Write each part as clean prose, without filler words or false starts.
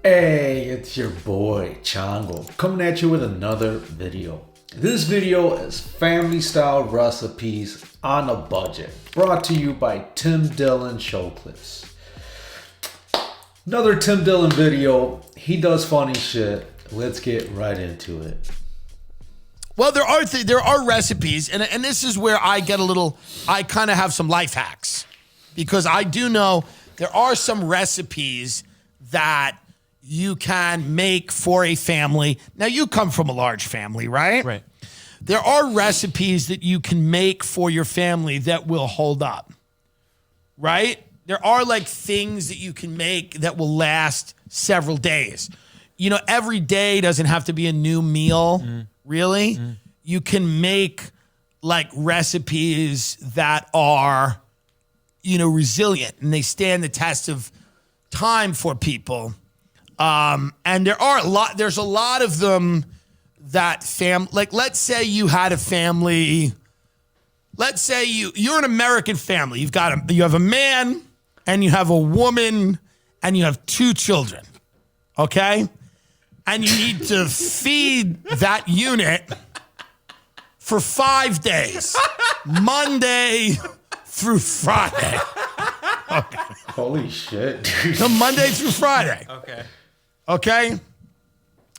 Hey, it's your boy Chango coming at you with another video. This video is family style recipes on a budget, brought to you by Tim Dillon Show Clips. Another Tim Dillon video. He does funny shit. Let's get right into it. Well, there are recipes, and this is where I get I kind of have some life hacks, because I do know there are some recipes that you can make for a family. Now, you come from a large family, right? Right. There are recipes that you can make for your family that will hold up, right? There are like things that you can make that will last several days. You know, every day doesn't have to be a new meal, really. You can make like recipes that are, you know, resilient and they stand the test of time for people. And there's a lot of them that like, let's say you had a family, let's say you're an American family. You have a man and you have a woman and you have 2 children, okay? And you need to feed that unit for 5 days, Monday through Friday. Okay. Holy shit, dude. So Monday through Friday. Okay.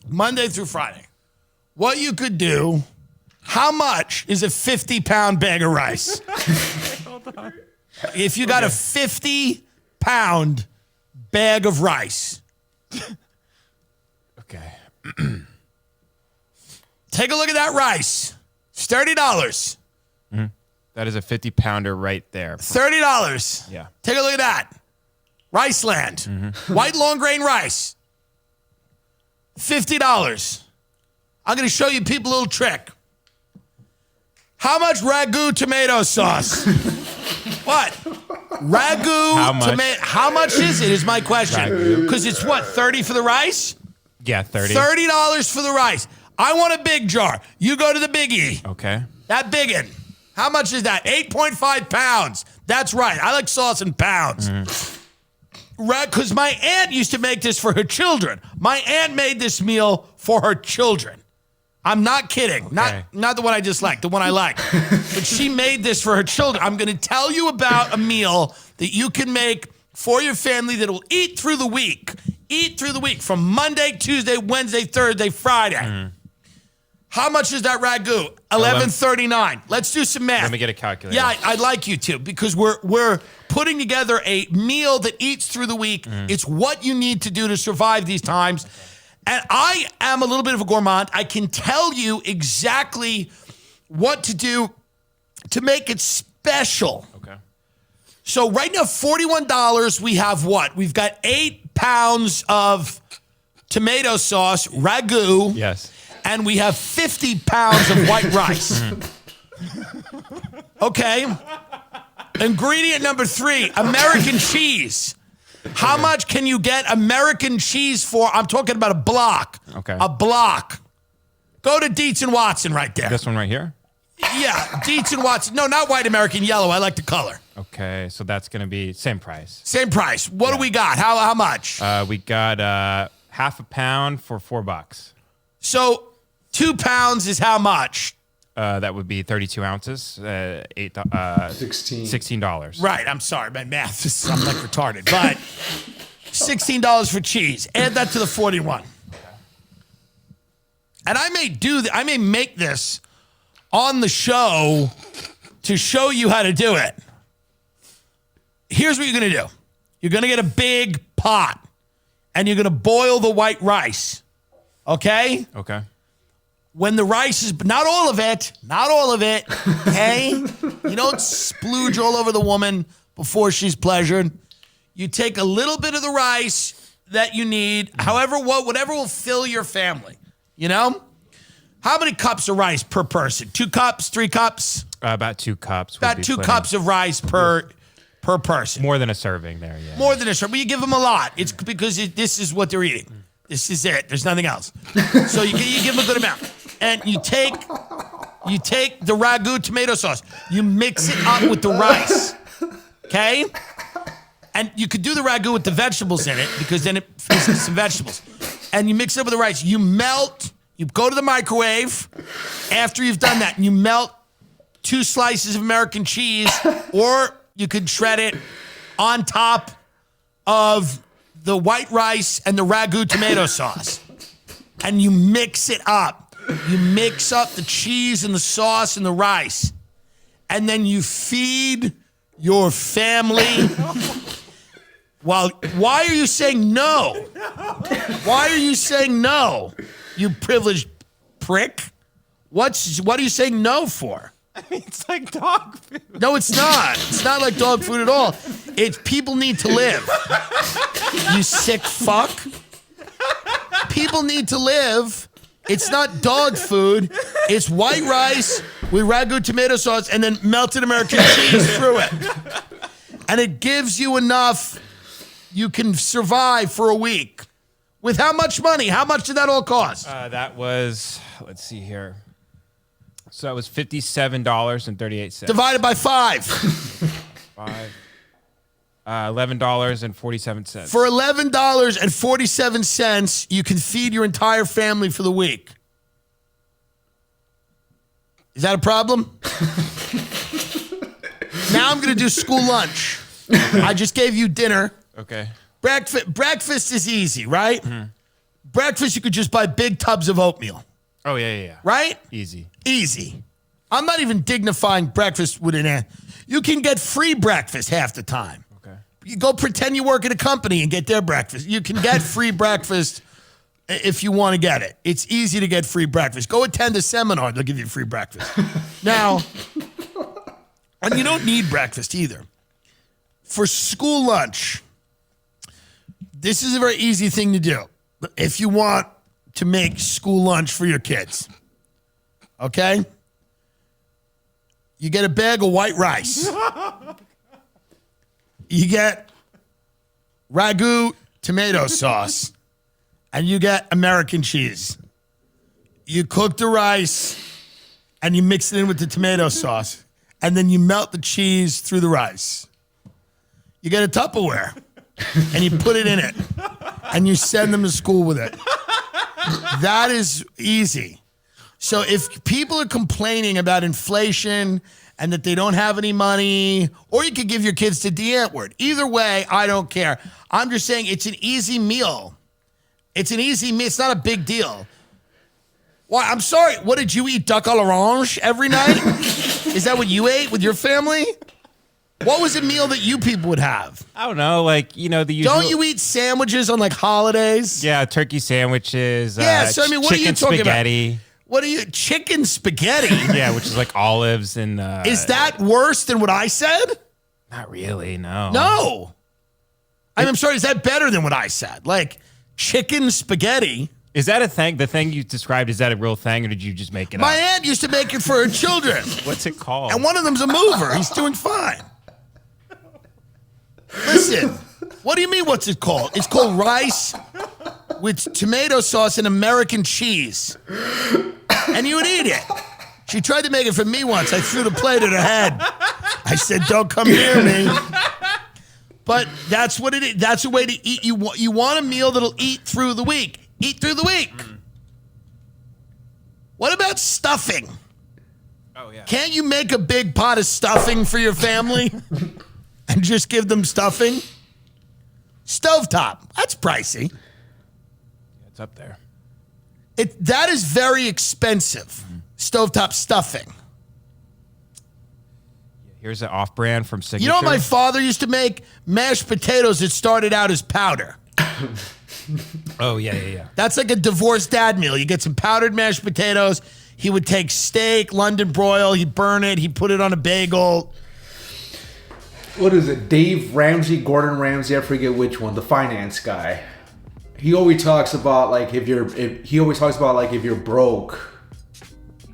Monday through Friday. What you could do, how much is a 50-pound bag of rice? Hold on. If you got a 50-pound bag of rice. Okay. Take a look at that rice. It's $30. That is a 50-pounder right there. $30. Yeah. Take a look at that. Riceland. White long grain rice. $50. I'm going to show you people a little trick. How much ragu tomato sauce? What? Ragu tomato. How much is it is my question. Because it's what, 30 for the rice? Yeah, 30. $30 for the rice. I want a big jar. You go to the biggie. Okay. That biggin. How much is that? 8.5 pounds. That's right. I like sauce in pounds. Right, because my aunt used to make this for her children. My aunt made this meal for her children. I'm not kidding. Okay. Not the one I just like, the one I like. But she made this for her children. I'm going to tell you about a meal that you can make for your family that will eat through the week. Eat through the week from Monday, Tuesday, Wednesday, Thursday, Friday. How much is that ragu? $11.39. Let's do some math. Let me get a calculator. Yeah, I'd like you to, because we're putting together a meal that eats through the week. It's what you need to do to survive these times. And I am a little bit of a gourmand. I can tell you exactly what to do to make it special. Okay. So right now, $41, we have what? We've got 8 pounds of tomato sauce, ragu. Yes. And we have 50 pounds of white rice. Okay. Ingredient number 3, American cheese. How much can you get American cheese for? I'm talking about a block. Okay. A block. Go to Dietz and Watson right there. This one right here? Yeah, Dietz and Watson. No, not white American yellow. I like the color. Okay, so that's going to be same price. Same price. What do we got? How much? We got half a pound for $4. So 2 pounds is how much? That would be 32 ounces, $16. Right, I'm sorry, my math is, I'm like retarded, but $16 for cheese. Add that to the 41. And I may make this on the show to show you how to do it. Here's what you're gonna do. You're gonna get a big pot and you're gonna boil the white rice. Okay? Okay. When the rice is, not all of it, okay? You don't splooge all over the woman before she's pleasured. You take a little bit of the rice that you need, whatever will fill your family, you know? How many cups of rice per person? 2 cups, 3 cups? About 2 cups. About 2 cups of rice per person. More than a serving there, yeah. More than a serving. But you give them a lot. It's because this is what they're eating. This is it. There's nothing else. So you give them a good amount. And you take the ragu tomato sauce. You mix it up with the rice. Okay? And you could do the ragu with the vegetables in it because then it fizzes some vegetables. And you mix it up with the rice. You go to the microwave after you've done that, and you melt 2 slices of American cheese, or you could shred it on top of the white rice and the ragu tomato sauce. And you mix it up. You mix up the cheese and the sauce and the rice. And then you feed your family. Well, why are you saying no? Why are you saying no, you privileged prick? What are you saying no for? I mean, it's like dog food. No, it's not. It's not like dog food at all. It's people need to live. You sick fuck. People need to live. It's not dog food. It's white rice with ragu tomato sauce and then melted American cheese through it. And it gives you enough you can survive for a week. With how much money? How much did that all cost? That was, let's see here. So it was $57.38. Divided by 5. $11.47. For $11.47, you can feed your entire family for the week. Is that a problem? Now I'm going to do school lunch. I just gave you dinner. Okay. Breakfast is easy, right? Mm-hmm. Breakfast, you could just buy big tubs of oatmeal. Oh, yeah. Right? Easy. I'm not even dignifying breakfast with an You can get free breakfast half the time. Okay. You go pretend you work at a company and get their breakfast. You can get free breakfast if you want to get it. It's easy to get free breakfast. Go attend a seminar. They'll give you free breakfast. Now, and you don't need breakfast either. For school lunch, this is a very easy thing to do if you want to make school lunch for your kids. Okay? You get a bag of white rice. You get ragu tomato sauce. And you get American cheese. You cook the rice and you mix it in with the tomato sauce. And then you melt the cheese through the rice. You get a Tupperware and you put it in it. And you send them to school with it. That is easy. So if people are complaining about inflation and that they don't have any money, or you could give your kids to D. Antwoord. Either way, I don't care. I'm just saying it's an easy meal. It's an easy meal. It's not a big deal. Why? I'm sorry. What did you eat? Duck à l'orange every night? Is that what you ate with your family? What was a meal that you people would have? I don't know, like, the usual. Don't you eat sandwiches on like holidays? Yeah, turkey sandwiches. Yeah, so I mean, what are you talking spaghetti. about? What are you, chicken spaghetti? Yeah, which is like olives and. Is that worse than what I said? Not really, no. No. I'm sorry, is that better than what I said? Like chicken spaghetti. Is that a thing? The thing you described, is that a real thing, or did you just make it My up? aunt used to make it for her children. What's it called? And one of them's a mover. He's doing fine. Listen, what do you mean what's it called? It's called rice with tomato sauce and American cheese. And you would eat it. She tried to make it for me once. I threw the plate at her head. I said, don't come near me. But that's what it is. That's a way to eat. You want a meal that'll eat through the week. Eat through the week. What about stuffing? Oh, yeah. Can't you make a big pot of stuffing for your family and just give them stuffing? Stovetop. That's pricey. Yeah, it's up there. That is very expensive. Stovetop stuffing. Here's an off-brand from Signature. You know what my father used to make? Mashed potatoes that started out as powder. Oh, yeah. That's like a divorced dad meal. You get some powdered mashed potatoes. He would take steak, London broil, he'd burn it, he'd put it on a bagel. What is it? Dave Ramsey, Gordon Ramsay, I forget which one, the finance guy. He always talks about like if you're broke,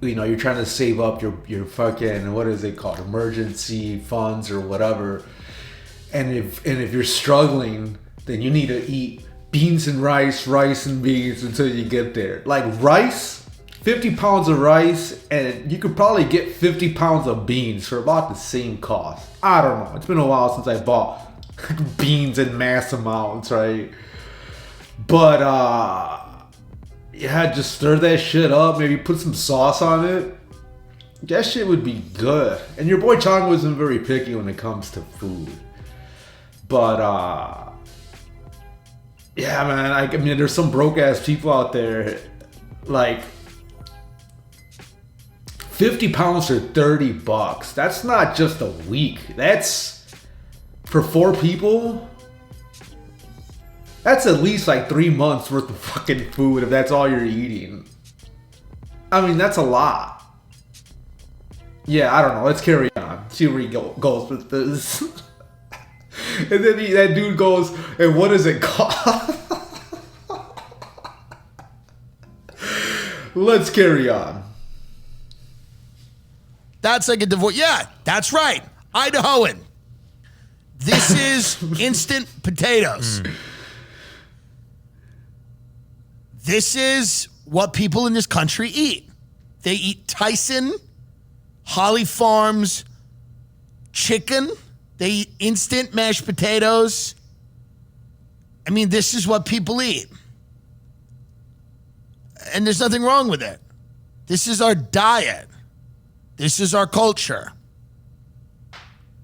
you're trying to save up your fucking, what is it called, emergency funds or whatever. And if you're struggling, then you need to eat beans and rice and beans until you get there. Like rice, 50 pounds of rice, and you could probably get 50 pounds of beans for about the same cost. I don't know. It's been a while since I bought beans in mass amounts, right? But yeah, just stir that shit up. Maybe put some sauce on it. That shit would be good. And your boy Chong wasn't very picky when it comes to food. But yeah, man. I mean, there's some broke ass people out there, like 50 pounds for $30. That's not just a week. That's for 4 people. That's at least like 3 months worth of fucking food if that's all you're eating. I mean, that's a lot. Yeah, I don't know. Let's carry on. See where he goes with this. And then that dude goes, and what does it cost? Let's carry on. That's like a divorce. Yeah, that's right. Idahoan. This is instant potatoes. This is what people in this country eat. They eat Tyson, Holly Farms chicken. They eat instant mashed potatoes. I mean, this is what people eat. And there's nothing wrong with it. This is our diet. This is our culture.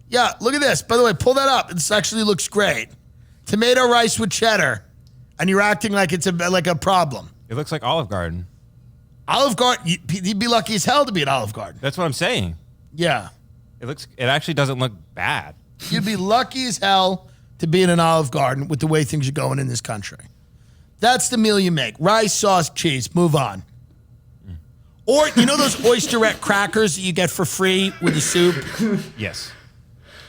Yeah, look at this. By the way, pull that up. This actually looks great. Tomato rice with cheddar. And you're acting like it's like a problem. It looks like Olive Garden. Olive Garden, you'd be lucky as hell to be at Olive Garden. That's what I'm saying. Yeah. It actually doesn't look bad. You'd be lucky as hell to be in an Olive Garden with the way things are going in this country. That's the meal you make. Rice, sauce, cheese. Move on. Or, you know those oysterette crackers that you get for free with the soup? Yes.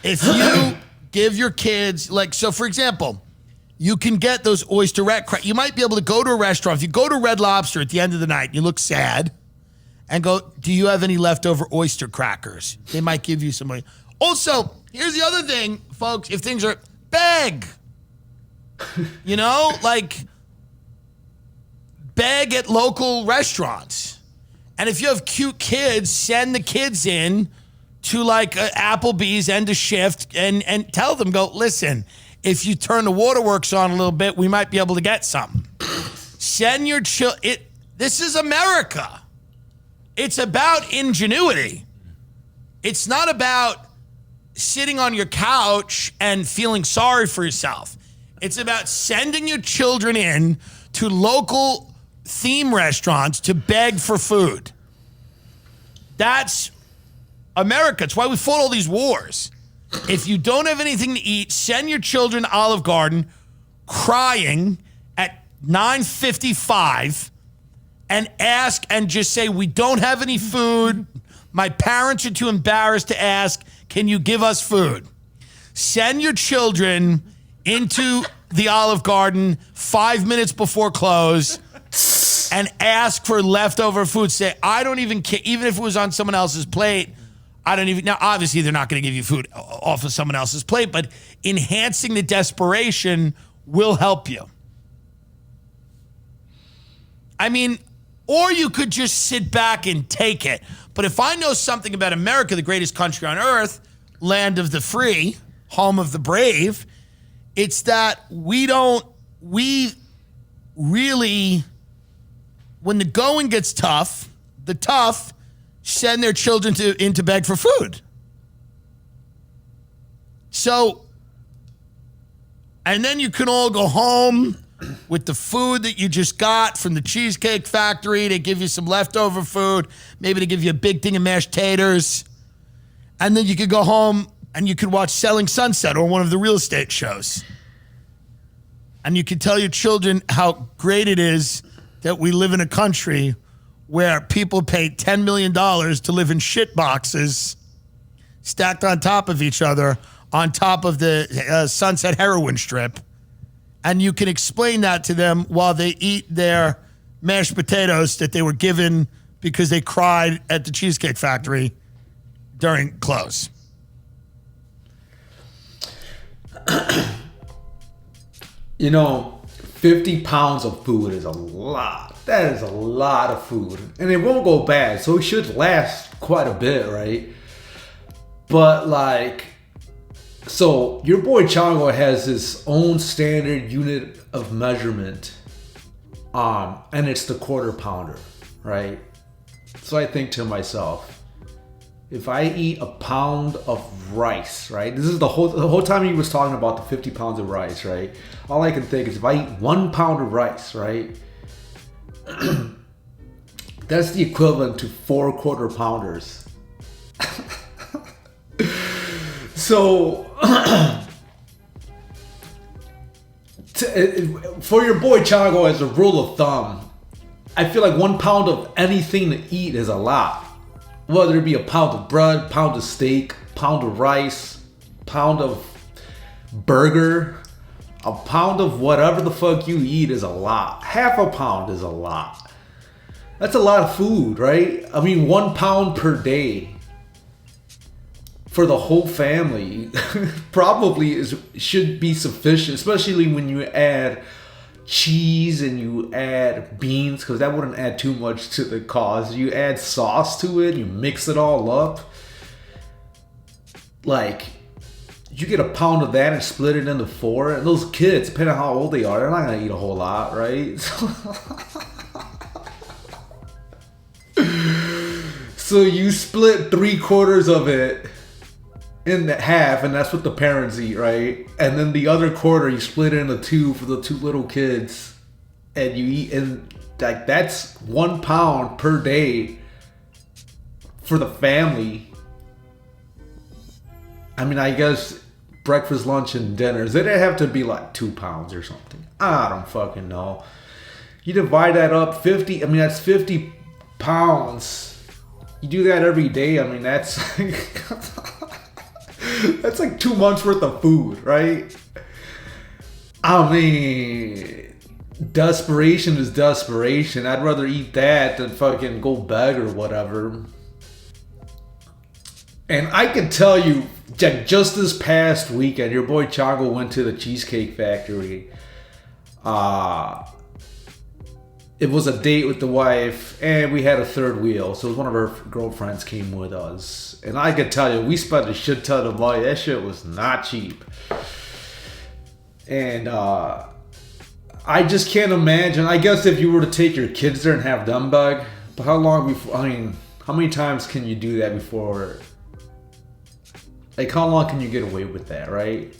If you give your kids, like, so for example, you can get those oysterette crackers. You might be able to go to a restaurant. If you go to Red Lobster at the end of the night, you look sad, and go, do you have any leftover oyster crackers? They might give you some money. Also, here's the other thing, folks. If things are, beg. You know, like, beg at local restaurants. And if you have cute kids, send the kids in to like Applebee's, end of shift, and tell them, go, listen, if you turn the waterworks on a little bit, we might be able to get something. Send your this is America. It's about ingenuity. It's not about sitting on your couch and feeling sorry for yourself. It's about sending your children in to local theme restaurants to beg for food. That's America. It's why we fought all these wars. If you don't have anything to eat, send your children to Olive Garden crying at 9:55 and ask and just say, we don't have any food. My parents are too embarrassed to ask, can you give us food? Send your children into the Olive Garden 5 minutes before close and ask for leftover food. Say, I don't even care, even if it was on someone else's plate. I don't even, now obviously they're not going to give you food off of someone else's plate, but enhancing the desperation will help you. I mean, or you could just sit back and take it. But if I know something about America, the greatest country on earth, land of the free, home of the brave, it's that we really, when the going gets tough, the tough send their children in to beg for food. So, and then you can all go home with the food that you just got from the Cheesecake Factory. They give you some leftover food. Maybe they give you a big thing of mashed taters. And then you could go home and you could watch Selling Sunset or one of the real estate shows. And you could tell your children how great it is that we live in a country where people pay $10 million to live in shit boxes stacked on top of each other on top of the Sunset heroin strip. And you can explain that to them while they eat their mashed potatoes that they were given because they cried at the Cheesecake Factory during close. You know, 50 pounds of food is a lot. That is a lot of food. And it won't go bad, so it should last quite a bit, right? But like, So your boy Chango has his own standard unit of measurement, and it's the quarter pounder, right? So I think to myself, if I eat a pound of rice, right? This is the whole time he was talking about the 50 pounds of rice, right? All I can think is if I eat 1 pound of rice, right? That's the equivalent to 4 quarter pounders. So, for your boy Chago, as a rule of thumb, I feel like 1 pound of anything to eat is a lot. Whether it be a pound of bread, pound of steak, pound of rice, pound of burger, a pound of whatever the fuck you eat is a lot. Half a pound is a lot. That's a lot of food, right? I mean, 1 pound per day for the whole family probably should be sufficient, especially when you add cheese and you add beans, because that wouldn't add too much to the cost. You add sauce to it, you mix it all up. Like, you get a pound of that and split it into 4, and those kids, depending on how old they are, they're not gonna eat a whole lot, right? So you split 3/4 of it in half, and that's what the parents eat, right? And then the other quarter you split it into 2 for the 2 little kids, and you eat, and like that's 1 pound per day for the family. I mean, I guess breakfast, lunch, and dinners, it'd have to be like 2 pounds or something. I don't fucking know. You divide that up, 50, I mean, that's 50 pounds. You do that every day, I mean, that's that's like 2 months worth of food, right? I mean, desperation is desperation. I'd rather eat that than fucking go beg or whatever. And I can tell you, just this past weekend, your boy Chago went to the Cheesecake Factory. It was a date with the wife, and we had a third wheel. So one of her girlfriends came with us. And I can tell you, we spent a shit ton of money. That shit was not cheap. And I just can't imagine. I guess if you were to take your kids there and have them beg, but how long before, I mean, how many times can you do that before? Like, how long can you get away with that, right?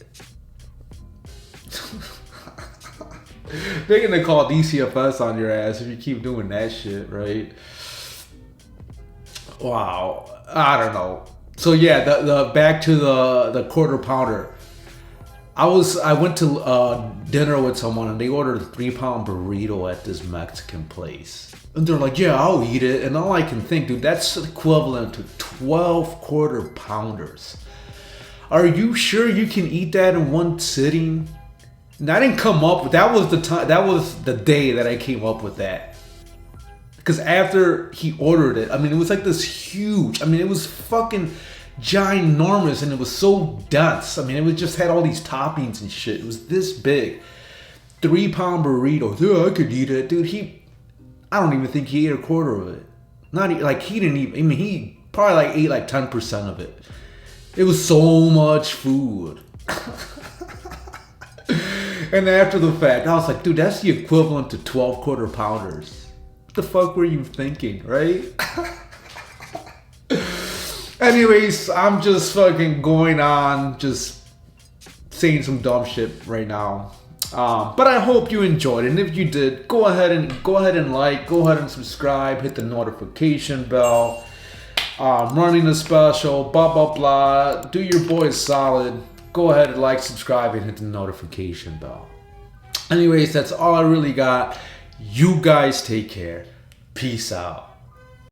They're gonna call DCFS on your ass if you keep doing that shit, right? Wow, I don't know. So yeah, the back to the quarter pounder. I went to dinner with someone and they ordered a 3-pound burrito at this Mexican place, and they're like, "Yeah, I'll eat it." And all I can think, dude, that's equivalent to 12 quarter pounders. Are you sure you can eat that in one sitting? And I didn't come up with that. Was the time, that was the day that I came up with that. Because after he ordered it, I mean, it was like this huge. I mean, it was fucking ginormous, and it was so dense. I mean, it was just had all these toppings and shit. It was this big, 3-pound burrito. Yeah, I could eat it, dude. I don't even think he ate a quarter of it. Not like he didn't even. I mean, he probably like ate like 10% of it. It was so much food. And after the fact, I was like, dude, that's the equivalent to 12 quarter pounders. What the fuck were you thinking, right? Anyways, I'm just fucking going on, just saying some dumb shit right now. But I hope you enjoyed it. And if you did, go ahead and like, go ahead and subscribe, hit the notification bell. Running a special, blah, blah, blah. Do your boys solid. Go ahead and like, subscribe, and hit the notification bell. Anyways, that's all I really got. You guys take care. Peace out.